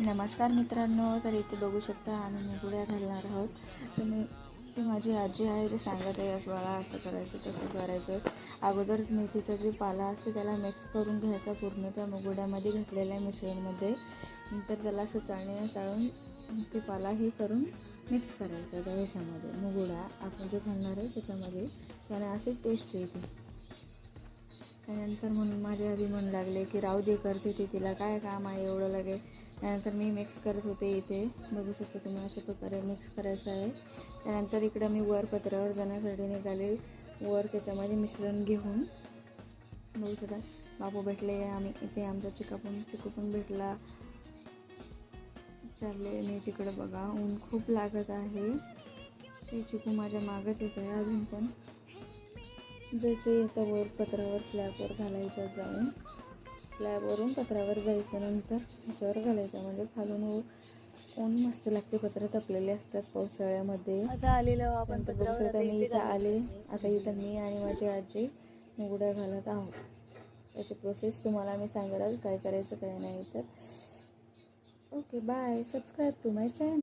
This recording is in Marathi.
नमस्कार मित्रांनो, तर इथे बघू शकता आम्ही मुगड्या घालणार आहोत. तर ती माझी आजी आहे जे सांगत आहे, बाळा असं करायचं तसं करायचं. अगोदर मेथीचा जे पाला असते त्याला मिक्स करून घ्यायचा पूर्ण त्या मुगड्यामध्ये घातलेल्या मिश्रणमध्ये. नंतर त्याला असं चाळणीने चाळून ते पाला हे करून मिक्स करायचं त्या ह्याच्यामध्ये, मुगडा आपण जे घालणार आहे त्याच्यामध्ये, त्याने असे टेस्ट येते. त्यानंतर म्हणून माझे आधी म्हणू लागले की राहू दे, करते ते, तिला काय काम आहे एवढं लगे. त्यानंतर मी मिक्स करत होते. इथे बघू शकता तुम्ही, अशा प्रकारे मिक्स करायचं आहे. त्यानंतर इकडं मी वर पत्रावर जाण्यासाठी निघाले. वर त्याच्यामध्ये मिश्रण घेऊन बघू शकता बापू भेटले. आम्ही इथे आमचा चिकू पण भेटला. चालले मी तिकडं, बघा ऊन खूप लागत आहे. ते चिकू माझ्या मागच येत आहे अजून पण. जसे येतं वर पत्रावर स्लॅबवर घालायचं, जाऊन स्लॅबवरून पत्रावर जायचं, नंतर ह्याच्यावर घालायचं. म्हणजे खालून ऊन मस्त लागते. पत्र तपलेले असतात पावसाळ्यामध्ये. आता आलेलो आपण पत्रावर. मी इथं आले. आता इथं मी आणि माझी आजी मुगड्या घालत आहोत. त्याची प्रोसेस तुम्हाला मी सांगेल काय करायचं काय नाही. तर okay, bye. Subscribe to my channel.